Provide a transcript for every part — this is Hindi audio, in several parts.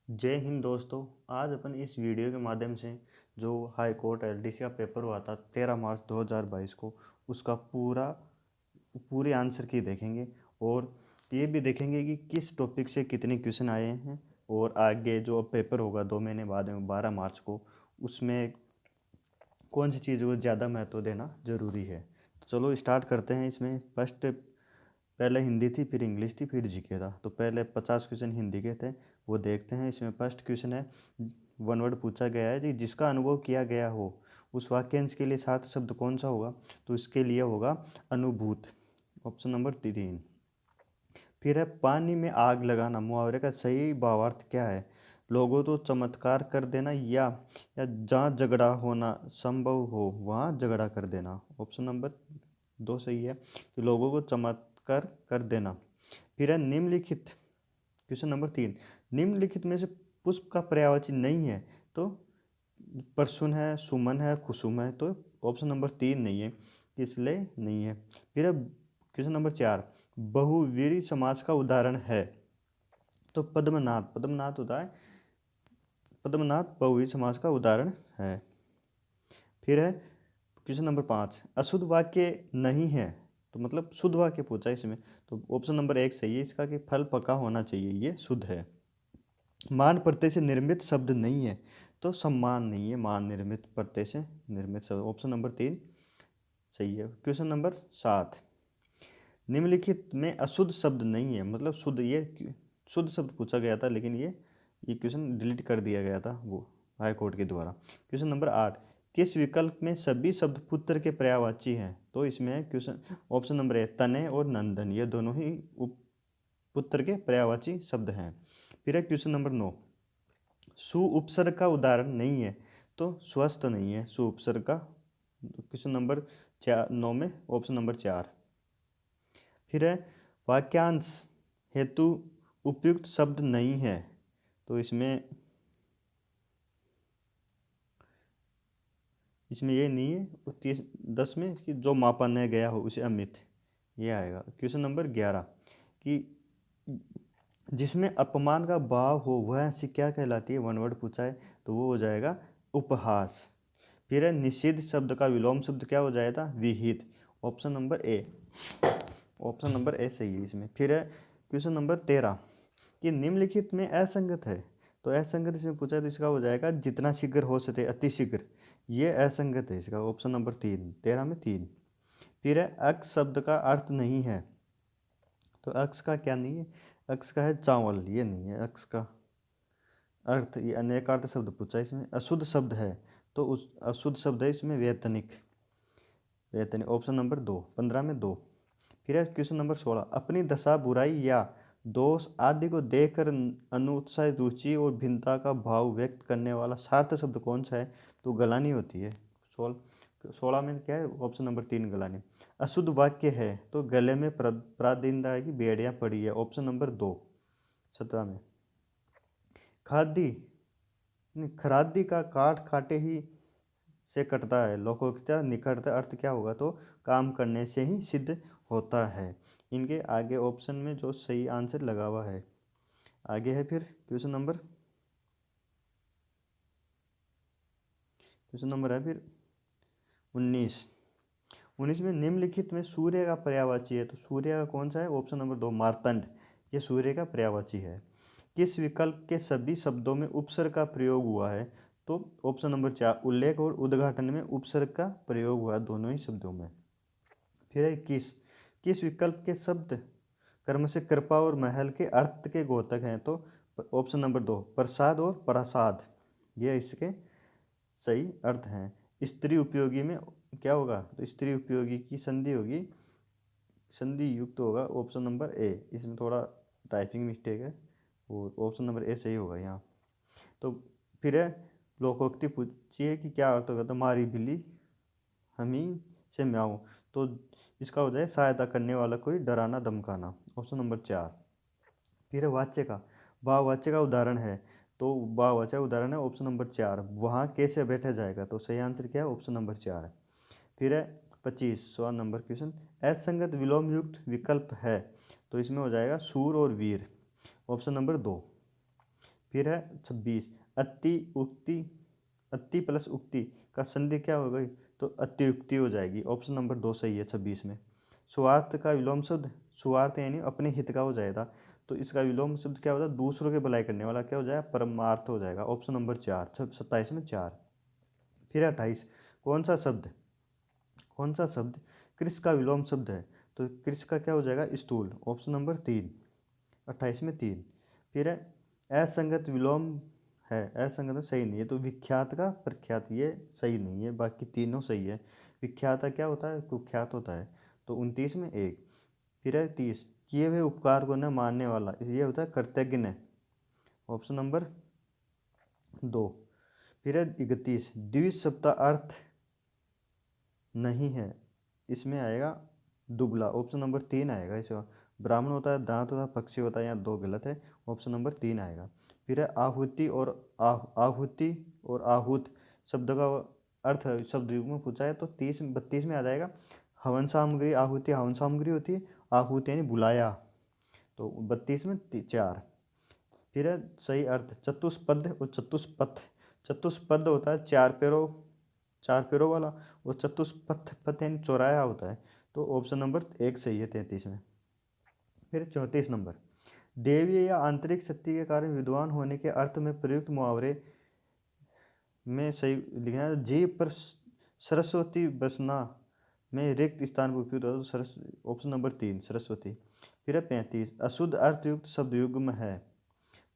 जय हिंद दोस्तों। आज अपन इस वीडियो के माध्यम से जो हाई कोर्ट एलडीसी का पेपर हुआ था 13 मार्च 2022 को उसका पूरे आंसर की देखेंगे और ये भी देखेंगे कि किस टॉपिक से कितने क्वेश्चन आए हैं और आगे जो पेपर होगा 2 महीने बाद में 12 मार्च को उसमें कौन सी चीज़ को ज़्यादा महत्व देना ज़रूरी है। तो चलो स्टार्ट करते हैं। इसमें फर्स्ट पहले हिंदी थी, फिर इंग्लिश थी, फिर जीके था। तो पहले 50 क्वेश्चन हिंदी के थे, वो देखते हैं। इसमें फर्स्ट क्वेश्चन है, वन वर्ड पूछा गया है कि जिसका अनुभव किया गया हो उस वाक्यांश के लिए सार्थ शब्द कौन सा होगा। तो इसके लिए होगा अनुभूत, ऑप्शन नंबर 3। फिर है पानी में आग लगाना, मुहावरे का सही भावार्थ क्या है। लोगों तो चमत्कार कर देना या जहाँ झगड़ा होना संभव हो वहाँ झगड़ा कर देना, ऑप्शन नंबर 2 सही है कि लोगों को चमत्कार कर देना। फिर है निम्नलिखित, क्वेश्चन नंबर 3, निम्नलिखित में से पुष्प का पर्यायवाची नहीं है। तो परसुन है, सुमन है, कुसुम है। तो ऑप्शन नंबर 3 नहीं है, इसलिए नहीं है। फिर क्वेश्चन नंबर 4, बहुवीरी समास का उदाहरण है। तो पद्मनाथ, पद्मनाथ होता है, पद्मनाथ बहुवीरी समास का उदाहरण है। फिर है क्वेश्चन नंबर 5, अशुद्ध वाक्य नहीं है। तो मतलब शुद्ध वाक्य पूछा है इसमें। तो ऑप्शन नंबर 1 सही है इसका कि फल पका होना चाहिए, ये शुद्ध है। मान प्रत्यय से निर्मित शब्द नहीं है। तो सम्मान नहीं है, मान निर्मित प्रत्यय से निर्मित शब्द, ऑप्शन नंबर 3 सही है। क्वेश्चन नंबर 7, निम्नलिखित में अशुद्ध शब्द नहीं है। मतलब शुद्ध, ये शुद्ध शब्द पूछा गया था लेकिन ये क्वेश्चन डिलीट कर दिया गया था वो हाई कोर्ट के द्वारा। क्वेश्चन नंबर 8, किस विकल्प में सभी शब्द पुत्र के पर्यायवाची हैं। तो इसमें क्वेश्चन ऑप्शन नंबर 1 तनय और नंदन, ये दोनों ही पुत्र के पर्यायवाची शब्द हैं। फिर है क्वेश्चन नंबर 9, सु उपसर्ग का उदाहरण नहीं है। तो स्वस्थ नहीं है सु उपसर्ग का, क्वेश्चन नंबर 9 में ऑप्शन नंबर 4। फिर है वाक्यांश हेतु उपयुक्त शब्द नहीं है। तो इसमें ये नहीं है। 10 में कि जो मापा न गया हो उसे अमित, ये आएगा। क्वेश्चन नंबर 11 कि जिसमें अपमान का भाव हो वह ऐसी क्या कहलाती है। वन वर्ड पूछा है तो वो हो जाएगा उपहास। फिर है निषिद्ध शब्द का विलोम शब्द क्या हो जाएगा, विहित, ऑप्शन नंबर ए, ऑप्शन नंबर ए सही है इसमें। फिर है क्वेश्चन नंबर 13 कि निम्नलिखित में असंगत है। तो असंगत इसमें पूछा है तो इसका हो जाएगा जितना शीघ्र हो सके अति शीघ्र, ये असंगत है इसका, ऑप्शन नंबर 3, 13 में 3। फिर है अक्ष शब्द का अर्थ नहीं है। तो अक्ष का क्या नहीं है, अक्ष का है चावल, ये नहीं है अक्ष का अर्थ। ये अनेक अर्थ शब्द पूछा है इसमें। अशुद्ध शब्द है तो उस अशुद्ध शब्द है इसमें वैतनिक, वैतनिक, ऑप्शन नंबर 2, 15 में 2। फिर है क्वेश्चन नंबर 16, अपनी दशा बुराई या दोष आदि को देखकर अनुत्साह रुचि और भिन्नता का भाव व्यक्त करने वाला सार्थ शब्द कौन सा है। तो गलानी होती है। 16 में क्या है, ऑप्शन नंबर 3 गलानी। अशुद्ध वाक्य है तो गले में प्रादिंदा की बेड़ियां पड़ी है, ऑप्शन नंबर 2, 17 में। खादी खरादी का काट काटे ही से कटता है, लोकोक्ता निकटता अर्थ क्या होगा। तो काम करने से ही सिद्ध होता है। इनके आगे ऑप्शन में जो सही आंसर लगा हुआ है। आगे है फिर क्वेश्चन नंबर है फिर 19 में निम्नलिखित में सूर्य का पर्यायवाची है। तो सूर्य का कौन सा है, ऑप्शन नंबर 2 मार्तंड, ये सूर्य का पर्यायवाची है। किस विकल्प के सभी शब्दों में उपसर्ग का प्रयोग हुआ है। तो ऑप्शन नंबर 4 उल्लेख और उद्घाटन में उपसर्ग का प्रयोग हुआ दोनों ही शब्दों में। फिर है किस विकल्प के शब्द कर्म से कृपा और महल के अर्थ के घोतक हैं। तो ऑप्शन नंबर 2 प्रसाद और प्रसाद, ये इसके सही अर्थ हैं। स्त्री उपयोगी में क्या होगा, तो स्त्री उपयोगी की संधि होगी, संधि युक्त होगा, ऑप्शन नंबर ए। इसमें थोड़ा टाइपिंग मिस्टेक है, वो ऑप्शन नंबर ए सही होगा यहाँ। तो फिर है लोकोक्ति पूछिए कि क्या अर्थ होगा। तो मारी बिल्ली हमी से म्याऊं, तो इसका हो जाए सहायता करने वाला कोई डराना धमकाना, ऑप्शन नंबर 4। फिर है वाच्य का भाववाच्य का उदाहरण है। तो भाववाच्य उदाहरण है ऑप्शन नंबर 4, वहाँ कैसे बैठा जाएगा। तो सही आंसर क्या है, ऑप्शन नंबर 4 है। फिर है 25वां नंबर क्वेश्चन, असंगत विलोम युक्त विकल्प है। तो इसमें हो जाएगा सूर और वीर, ऑप्शन नंबर 2। फिर है 26, अति उक्ति, अति प्लस उक्ति का संधि क्या हो गई, तो अत्युक्ति हो जाएगी। ऑप्शन नंबर 2 सही है 26 में। स्वार्थ का विलोम शब्द, स्वार्थ यानी अपने हित का हो जाएगा, तो इसका विलोम शब्द क्या होता है, दूसरों के भलाई करने वाला क्या हो जाएगा, परमार्थ हो जाएगा। ऑप्शन नंबर 4, 27 में 4। फिर 28, कौन सा शब्द, कौन सा शब्द कृष का विलोम शब्द है, तो कृष का क्या हो जाएगा, स्थूल। ऑप्शन नंबर 3, 28 में 3। फिर है असंगत विलोम है, असंगत सही नहीं है, तो विख्यात का प्रख्यात ये सही नहीं है, बाकी तीनों सही है। विख्यात का क्या होता है, कुख्यात होता है, तो 29 में 1। फिर है 30, किए हुए उपकार को न मानने वाला, ये होता है कृतज्ञ। Option number 2। फिर है 31, द्विशब्द अर्थ नहीं है, इसमें आएगा दुबला। ऑप्शन नंबर 3 आएगा इसका। ब्राह्मण होता है, दांत होता है, पक्षी होता है, यहाँ 2 गलत है, ऑप्शन नंबर 3 आएगा। फिर है आहुति और आहुति और आहूत शब्द का अर्थ शब्द युग में पूछा है, तो 32 में आ जाएगा। हवन सामग्री, आहुति हवन सामग्री होती है, आहूत यानी बुलाया, तो 32 में 4। फिर है सही अर्थ चतुष्पद और चतुष्पथ। चतुष्पद होता है चार पैरों वाला, और चतुष्पथ पथ यानी चौराया होता है, तो ऑप्शन नंबर 1 सही है 33 में। फिर 34 नंबर, देवीय या आंतरिक शक्ति के कारण विद्वान होने के अर्थ में प्रयुक्त मुहावरे में सही लिखना है, जीव पर सरस्वती बसना में रिक्त स्थान पर उपयुक्त होता है, तो ऑप्शन नंबर 3 सरस्वती। फिर है 35, अशुद्ध अर्थयुक्त शब्द युग्म है,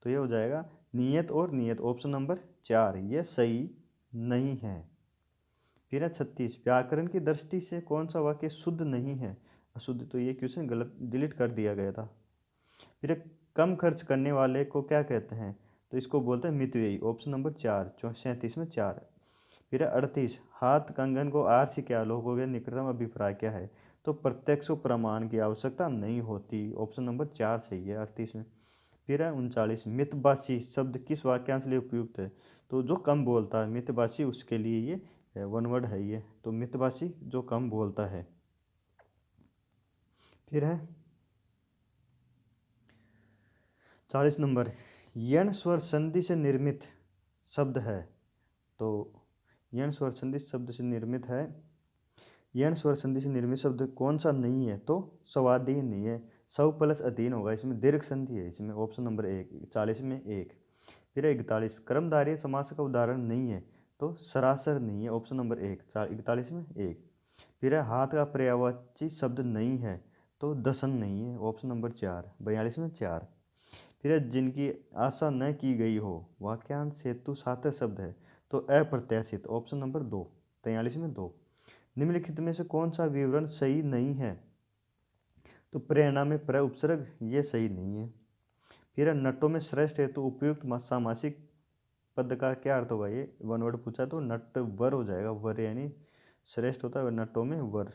तो ये हो जाएगा नियत और नियत, ऑप्शन नंबर 4 ये सही नहीं है। फिर है 36, व्याकरण की दृष्टि से कौन सा वाक्य शुद्ध नहीं है, अशुद्ध, तो ये क्वेश्चन गलत डिलीट कर दिया गया था। फिर है कम खर्च करने वाले को क्या कहते हैं, तो इसको बोलते हैं मितव्ययी, ऑप्शन नंबर 4 37 में 4। फिर है 38, हाथ कंगन को आर से क्या लोगों के निकटतम अभिप्राय क्या है, तो प्रत्यक्ष प्रमाण की आवश्यकता नहीं होती, ऑप्शन नंबर 4 सही है 38 में। फिर है 39, मितभाषी शब्द किस वाक्यांश लिए उपयुक्त है, तो जो कम बोलता है मितभाषी, उसके लिए ये वन वर्ड है ये, तो मितभाषी जो कम बोलता है। फिर है 40 नंबर, यण स्वर संधि से निर्मित शब्द है, तो यण स्वर संधि शब्द से निर्मित है, यण स्वर संधि से निर्मित शब्द कौन सा नहीं है, तो स्वाधीन नहीं है, सव प्लस अधीन होगा, इसमें दीर्घ संधि है इसमें, ऑप्शन नंबर 1 40 में 1। फिर 41, कर्मधारय समास का उदाहरण नहीं है, तो सरासर नहीं है, ऑप्शन नंबर 1 41 में 1। फिर है हाथ का पर्यायवाची शब्द नहीं है, तो दसन नहीं है, ऑप्शन नंबर 4 42 में 4। फिर है जिनकी आशा न की गई हो, वाक्यांश हेतु सार्थक शब्द है, तो अप्रत्याशित, ऑप्शन नंबर 2 43 में 2। निम्नलिखित में से कौन सा विवरण सही नहीं है, तो प्रेरणा में प्र उपसर्ग ये सही नहीं है। फिर नटों में श्रेष्ठ हेतु उपयुक्त सामासिक पद का क्या अर्थ होगा, ये वन वर्ड पूछा तो नट वर हो जाएगा, वर यानी श्रेष्ठ होता है, नटों में वर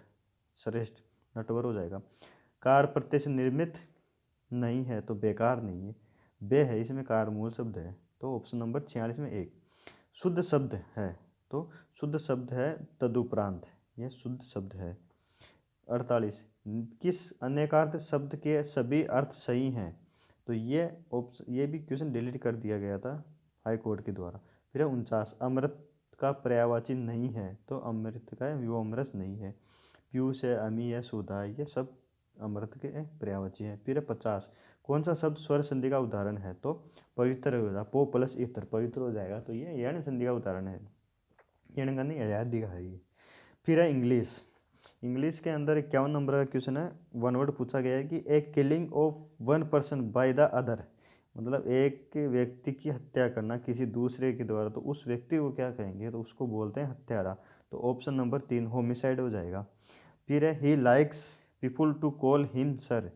श्रेष्ठ नटवर हो जाएगा। कार प्रत्यय से निर्मित नहीं है, तो बेकार नहीं है, बे है इसमें कार मूल शब्द है, तो ऑप्शन नंबर 46 में 1। शुद्ध शब्द है, तो शुद्ध शब्द है तदुपरांत, यह शुद्ध शब्द है। 48, किस अनेकार्थ शब्द के सभी अर्थ सही हैं, तो ये भी क्वेश्चन डिलीट कर दिया गया था हाई कोर्ट के द्वारा। फिर है 49, अमृत का पर्यायवाची नहीं है, तो अमृत का व्योमरस नहीं है, पीयूष है, अमी है, सुधा है, ये सब अमृत के पर्यायवाची हैं। फिर है 50, कौन सा शब्द स्वर संधि का उदाहरण है, तो पवित्र होगा, पो प्लस इतर पवित्र हो जाएगा, तो ये यण संधि का उदाहरण है, यण का नहीं आजादी का है ये। फिर है इंग्लिश, इंग्लिश के अंदर 51 नंबर का क्वेश्चन है, वन वर्ड पूछा गया है कि a killing of one person by the other, मतलब एक व्यक्ति की हत्या करना किसी दूसरे के द्वारा, तो उस व्यक्ति को क्या कहेंगे, तो उसको बोलते हैं हत्यारा, तो ऑप्शन नंबर 3 होमिसाइड हो जाएगा। फिर है he likes people to call him sir,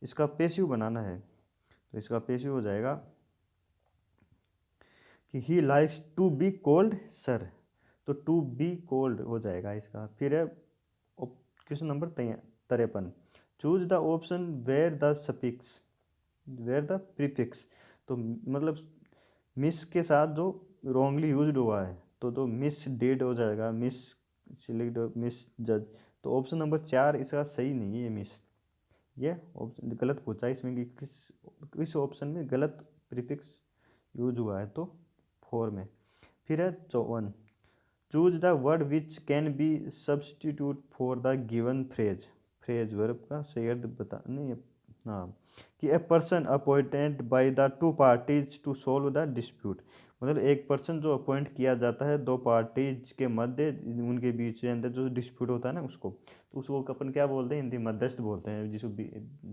इसका पेशिव बनाना है, तो इसका पेशिव हो जाएगा कि he likes to be called sir, तो टू बी कोल्ड हो जाएगा इसका। फिर है question number 53, choose the option where the suffix, where the prefix, तो मतलब मिस के साथ जो रॉन्गली यूज्ड हुआ है, तो मिस डेड हो जाएगा, मिस सिलेक्ट, मिस जज, तो ऑप्शन नंबर 4 इसका सही नहीं है, ये मिस, ये ऑप्शन गलत पूछा है इसमें कि किस ऑप्शन में गलत प्रीफिक्स यूज हुआ है तो 4 में। फिर है 54, choose the word which can be substitute for the given phrase. Phrase verb का सही अर्थ बता नहीं, हाँ, कि a person appointed by the two parties to solve the dispute. मतलब एक पर्सन जो अपॉइंट किया जाता है दो पार्टीज के मध्य, उनके बीच के अंदर जो डिस्प्यूट होता है ना उसको, तो उसको अपन क्या बोलते हैं हिंदी, मध्यस्थ बोलते हैं, जिसको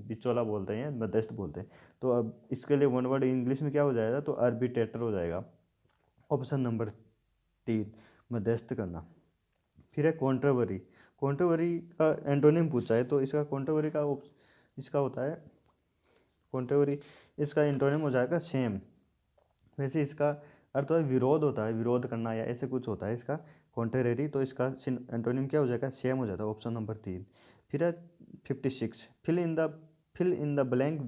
बिचौला बोलते हैं, मध्यस्थ बोलते हैं। तो अब इसके लिए वन वर्ड इंग्लिश में क्या हो जाएगा, तो आर्बिट्रेटर हो जाएगा। ऑप्शन नंबर 3, मध्यस्थ करना। फिर है कॉन्ट्रवरी। कॉन्ट्रवरी का एंटोनिम पूछा है, तो इसका कॉन्ट्रवरी का इसका होता है कॉन्ट्रवरी, इसका एंटोनिम हो जाएगा सेम। वैसे इसका अर्थ है विरोध होता है, विरोध करना या ऐसे कुछ होता है इसका कॉन्ट्ररी, तो इसका एंटोनिम क्या हो जाएगा, सेम हो जाता है। Option number 3। फिर है 56, fill in the blank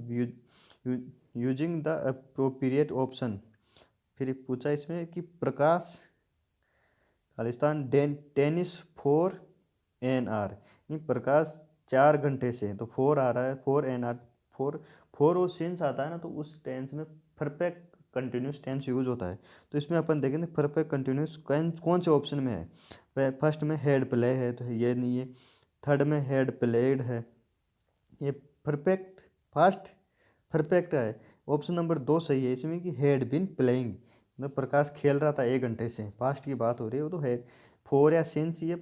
using the appropriate option. फिर पूछा इसमें कि प्रकाश खालिस्तान टेनिस 4 NR, नहीं प्रकाश 4 घंटे से, तो 4 आ रहा है, 4 NR, 4 और सिंस आता है ना, तो उस टेंस में परफेक्ट कंटिन्यूस टेंस यूज होता है। तो इसमें अपन देखेंगे परफेक्ट कंटिन्यूस कौन से ऑप्शन में है। फर्स्ट में हैड प्ले है, तो ये नहीं है। थर्ड में हैड प्लेड है, ये परफेक्ट फास्ट परफेक्ट है। ऑप्शन नंबर 2 सही है इसमें कि हैड बिन प्लेइंग, मतलब प्रकाश खेल रहा था 1 घंटे से, पास्ट की बात हो रही है, वो तो है। 4 या सिंस, ये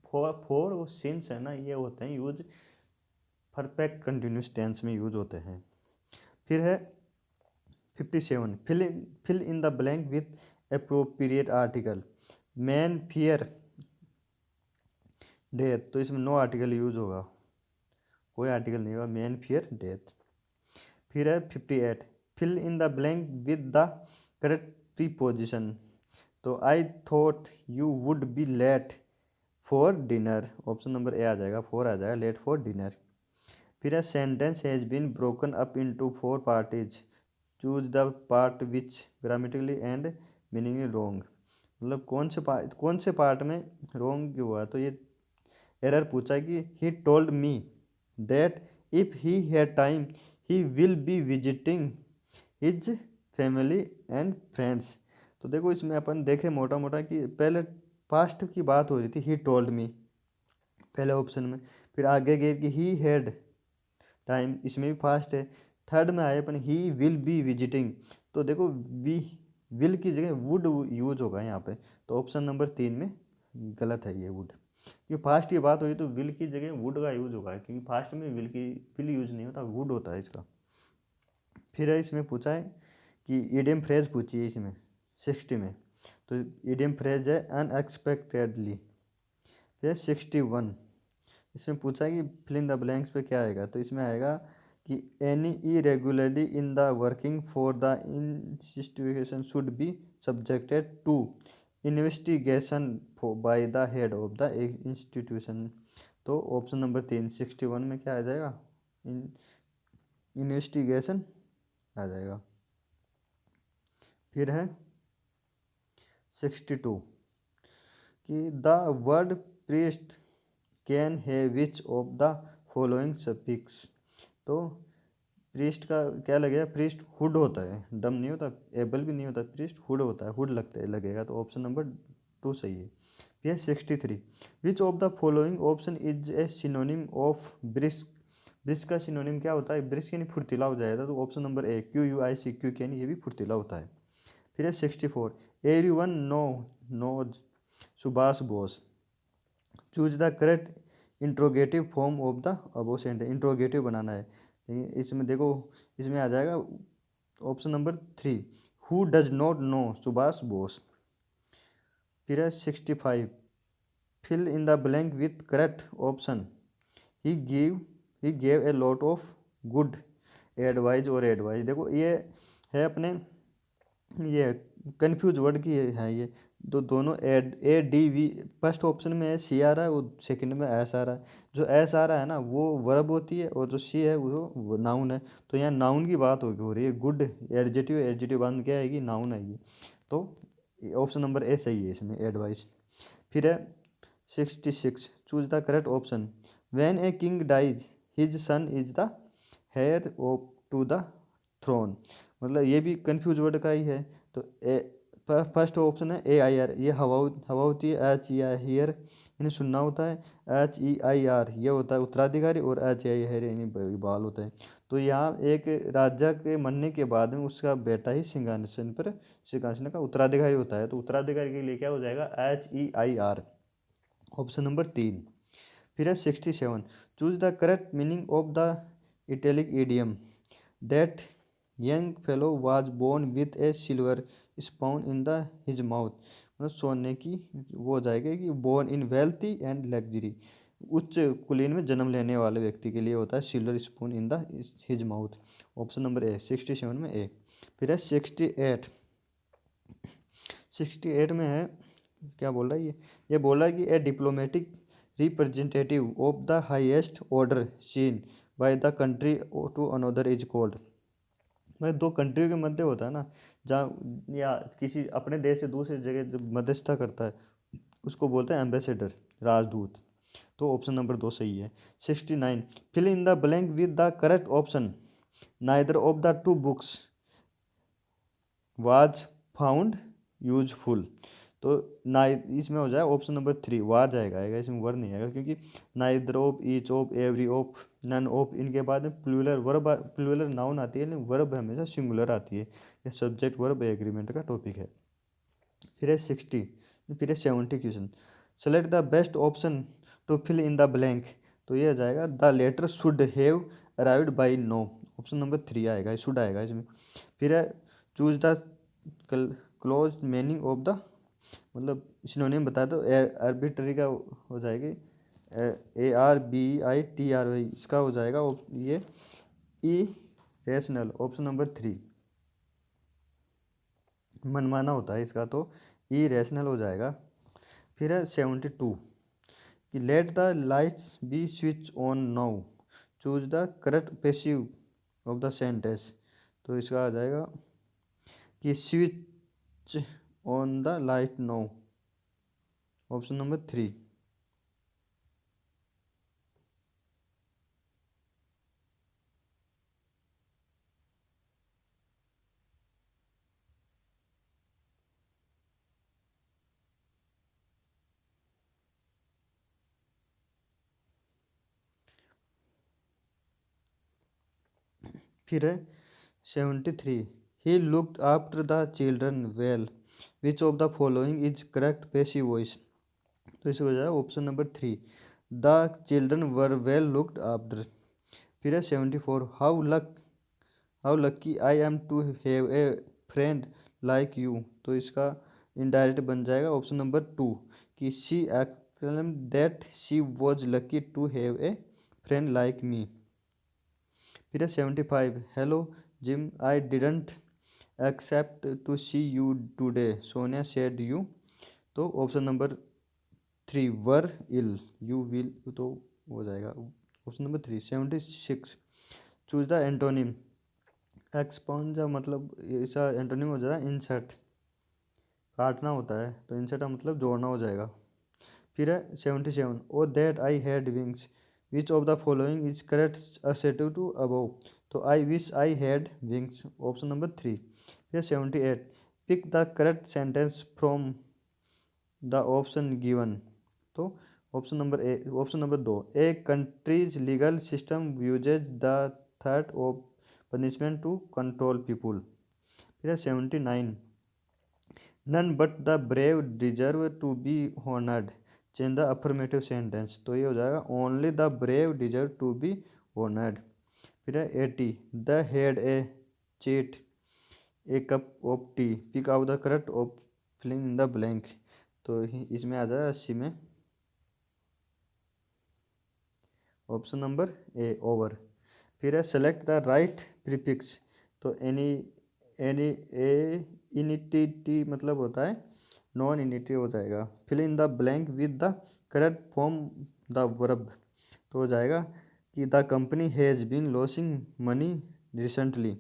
4 और सिंस है ना, ये होते हैं यूज परफेक्ट कंटिन्यूस टेंस में यूज होते हैं। फिर है 57, fill in the blank with appropriate article. Man fear death, तो इसमें नो आर्टिकल यूज होगा, कोई आर्टिकल नहीं होगा, मैन फियर डेथ। फिर है 58, fill in the blank with the correct preposition. तो I thought you would be late for dinner, option number A आ जाएगा, 4 आ जाएगा, लेट फॉर डिनर। फिर है sentence has been broken up into 4 parties, choose the part which grammatically and meaningly wrong. मतलब कौन से पार्ट में रॉन्ग हुआ, तो ये एरर पूछा है कि he told me that if he had time he will be visiting his family and friends. तो देखो इसमें अपन देखें मोटा मोटा कि पहले पास्ट की बात हो रही थी, ही टोल्ड मी पहले ऑप्शन में, फिर आगे गए कि ही हैड टाइम, इसमें भी फास्ट है। थर्ड में आए अपन ही विल बी विजिटिंग, तो देखो वी विल की जगह वुड यूज होगा यहाँ पे, तो ऑप्शन नंबर 3 में गलत है ये वुड। क्योंकि फास्ट की बात हुई तो विल की जगह वुड का यूज होगा, क्योंकि फास्ट में विल यूज नहीं होता, वुड होता है इसका। फिर है इसमें पूछा है कि इडियम फ्रेज पूछी है इसमें 60 में, तो इडियम फ्रेज है अनएक्सपेक्टेडली। फिर 61, इसमें पूछा है कि फिल इन द ब्लैंक्स पे क्या आएगा, तो इसमें आएगा कि any irregularly in the working for the institution should be subjected to investigation by the head of the institution. तो ऑप्शन नंबर 3 61 में क्या आ जाएगा, इन्वेस्टिगेशन आ जाएगा। फिर है 62 कि द वर्ड प्रीस्ट कैन है विच ऑफ द फॉलोइंग सफिक्स। तो प्रीस्ट का क्या लगेगा, प्रीस्ट हुड होता है, डम नहीं होता, एबल भी नहीं होता, प्रीस्ट हुड होता है, हुड लगेगा, तो ऑप्शन नंबर 2 सही है। फिर 63, विच of the following option is a synonym of brisk. Brisk का सिनोनिम क्या होता है, ब्रिस्क यानी फुर्तीला हो जाएगा, तो ऑप्शन नंबर ए QUICQ यानी ये भी फुर्तीला होता है। फिर है 64, everyone knows Subhash Bose, choose the correct interrogative form of the above sentence. Interrogative बनाना है, इसमें देखो इसमें आ जाएगा option number 3, who does not know Subhash Bose. फिर है 65, fill in the blank with correct option, he gave a lot of good advice और एडवाइज। देखो ये है अपने, ये कन्फ्यूज वर्ड की है ये, तो दोनों ADV फर्स्ट ऑप्शन में है, सी आ रहा है, वो सेकंड में एस आ रहा है। जो एस आ रहा है ना वो वर्ब होती है, और जो सी है वो नाउन है, तो यहाँ नाउन की बात हो रही है, गुड एडजेटिव बाद में क्या आएगी, नाउन आएगी, तो ऑप्शन नंबर ए सही है इसमें, एडवाइस। फिर है 66, choose the correct option, when a king dies his son is the heir of to the throne. मतलब ये भी कंफ्यूज वर्ड का ही है। तो ए फर्स्ट ऑप्शन है AIR, ये हवा हवा होती है। HEI हियर, इन्हें सुनना होता है। HEIR ये होता है उत्तराधिकारी, और HEI इन्हें बाल होता है। तो यहाँ एक राजा के मरने के बाद में उसका बेटा ही सिंहासन का उत्तराधिकारी होता है। तो उत्तराधिकारी के लिए क्या हो जाएगा, HEIR, ऑप्शन नंबर 3। फिर है 67, choose the correct meaning of the italic idiom that young fellow was born with a silver spoon in the his mouth. मतलब सोने की वो हो जाएगा कि born in wealthy and luxury, उच्च कुलीन में जन्म लेने वाले व्यक्ति के लिए होता है silver spoon in the his mouth, option number ए, 67 में ए। फिर है 68, 68 में है, क्या बोल रहा है ये बोल रहा है कि a diplomatic representative of the highest order seen by the country to another is called. मतलब दो कंट्रियों के मध्य होता है ना, जहाँ या किसी अपने देश से दूसरी जगह जब मध्यस्थता करता है उसको बोलते हैं एम्बेसडर, राजदूत। तो ऑप्शन नंबर 2 सही है। 69, fill in the blank with the correct option, neither of the two books was found useful. तो ना इसमें हो जाए ऑप्शन नंबर 3 वाज आएगा इसमें वर नहीं आएगा, क्योंकि neither of, each of, every of, none of, इनके बाद में प्लूरल वर्ब, प्लूरल नाउन आती है, लेकिन वर्ब हमेशा सिंगुलर आती है। ये सब्जेक्ट वर्ब एग्रीमेंट का टॉपिक है। फिर है 60, फिर है 70 question, select the best option to fill in the blank. तो ये आ जाएगा the letter should have arrived by now, option number 3 आएगा, शुड आएगा इसमें। फिर है choose the close meaning of the, मतलब सिनोनिम बता दो। आर्बिट्री का हो जाएगी ARBITRY, इसका हो जाएगा ये इरेशनल, ऑप्शन नंबर 3, मनमाना होता है इसका, तो इरेशनल हो जाएगा। फिर है 72 कि let the lights be switch on now, choose the correct passive of the sentence. तो इसका आ जाएगा कि switch on the light now, option number 3। फिर है 73, he looked after the children well, which of the following is correct passive voice. तो इसको हो जाएगा option number 3, the children were well looked after. फिर है 74, how lucky I am to have a friend like you. तो इसका इनडायरेक्ट बन जाएगा ऑप्शन नंबर 2 कि she exclaim that she was lucky to have a friend like me. फिर है 75, hello Jim I didn't accept to see you today, Sonia said you. तो option number 3 were ill, you will, तो हो जाएगा option number 3। 76, choose the antonym, expound, मतलब इसका एंटोनिम हो जाएगा इंसर्ट, काटना होता है, तो इंसर्ट का मतलब जोड़ना हो जाएगा। फिर है 77, O that I had wings, which of the following is correct assertive to above. तो I wish I had wings, option number 3। फिर 78, pick the correct sentence from the option given. तो option number 2, a country's legal system uses the threat of punishment to control people. फिर है 79, none but the brave deserve to be honoured, change the affirmative sentence. तो ये हो जाएगा only the brave deserve to be honoured. फिर है 80, they had a chat a cup of tea, pick out the correct of filling in the blank. तो इसमें आ जाएगा 80 में ऑप्शन नंबर ए ओवर। फिर है सेलेक्ट द राइट प्रीफिक्स। तो एनी ए इनिटी मतलब होता है नॉन इनिटी हो जाएगा। Fill in the blank with the correct form the verb. तो हो जाएगा कि the company has been losing money recently.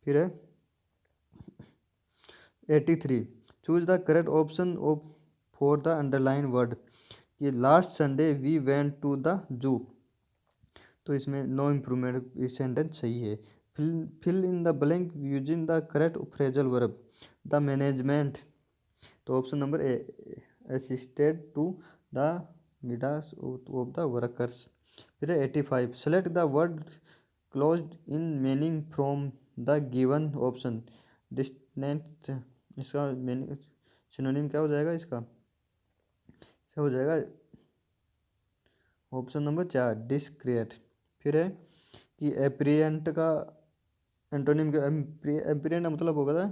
फिर है 83, choose the correct option of for the underline word. ये last Sunday we went to the zoo. तो इसमें नो इम्प्रूवमेंट, इस सेंटेंस सही है। Fill in the blank using the correct phrasal verb. The management, तो option number A, assisted to the needs of the workers. फिर 85, select the word closed in meaning from the given option. Distant, इसका मीनिंग सिनोनिम क्या हो जाएगा इसका हो जाएगा ऑप्शन नंबर 4, डिस्क्रिएट। फिर है कि एप्रियंट का एंटोनिम क्या, एप्रियंट का मतलब होगा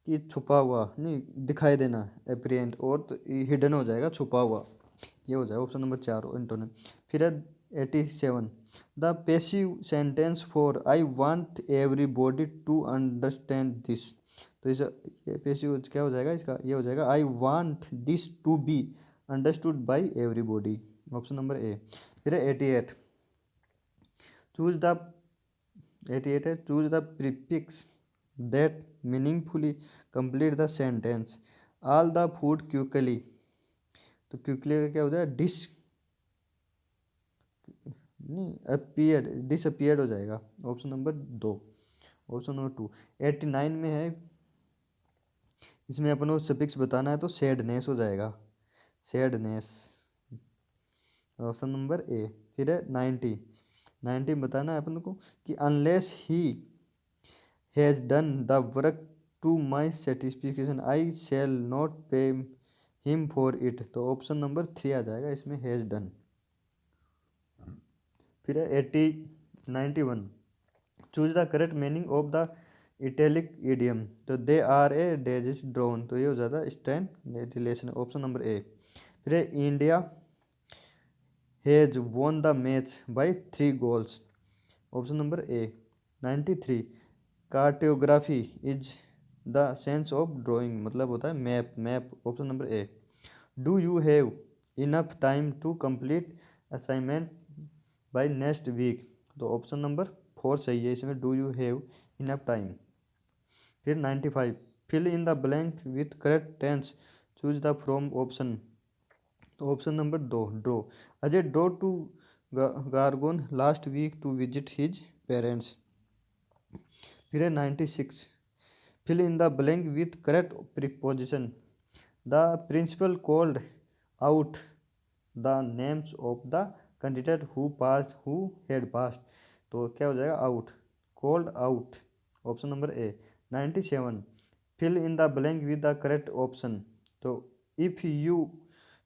कि छुपा हुआ, नहीं दिखाई देना एप्रियंट, और तो हिडन हो जाएगा छुपा हुआ, ये हो जाएगा ऑप्शन नंबर 4 एंटोनिम। फिर है 87, the passive sentence for I want everybody to understand this. तो इस पैसिव क्या हो जाएगा इसका, ये हो जाएगा I want this to be understood by everybody, option number A. फिर है 88, चूज द 88 है, choose the prefix that meaningfully complete the sentence. All the food quickly, तो क्विकली का क्या हो जाएगा डिस, नहीं अपीयर्ड, डिसअपीयर्ड हो जाएगा, ऑप्शन नंबर 2, ऑप्शन नंबर 2। 89 में है, इसमें अपन को सफिक्स बताना है तो सैडनेस हो जाएगा, सैडनेस, ऑप्शन नंबर ए। फिर है 90 बताना है अपन को कि unless he has done the work to my satisfaction I shall not pay him for it, तो ऑप्शन नंबर 3 आ जाएगा इसमें, हैज़ डन। फिर है 91, choose the correct meaning of the italic idiom. तो दे आर ए डेजिस ड्रोन, तो ये हो जाता है stand relation, option number A. फिर है India has won the match by 3 goals, option number A. 93, cartography is the sense of drawing, मतलब होता है map, map, option number A. Do you have enough time to complete assignment by next week, तो ऑप्शन नंबर 4 सही है इसमें, do you have enough time. फिर 95, fill in the blank with correct tense, choose the from option, तो option number 2, drove. Ajay drove to Gurgaon last week to visit his parents. फिर है 96, fill in the blank with correct preposition. The principal called out the names of the candidate who had passed, तो क्या हो जाएगा out, called out, option number A. 97, fill in the blank with the correct option. तो if you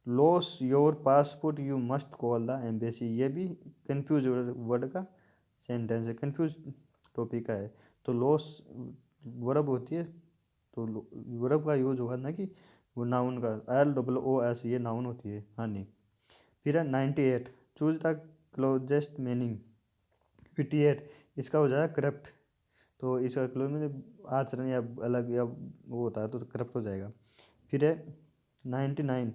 lose your passport you must call the embassy, ये भी कन्फ्यूज वर्ड का सेंटेंस है, कन्फ्यूज टॉपिक का है। तो लॉस वर्ब होती है, तो वर्ब का यूज होगा ना कि वो नाउन का, LOOS, ये नाउन होती है हानि। फिर है 98, चूज द क्लोजेस्ट मीनिंग। 58, इसका हो जाएगा करप्ट, तो इसका क्लोज में आचरण या अलग या वो होता है तो करप्ट हो जाएगा। फिर है 99,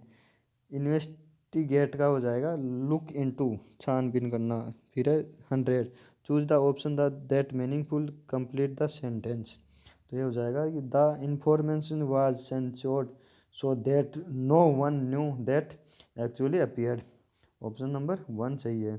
इन्वेस्टिगेट का हो जाएगा लुक इनटू, छानबीन करना। फिर है 100, choose the option the that meaningful complete the sentence, तो ये हो जाएगा कि the information was censored so that no one knew that actually appeared, option number 1 सही है।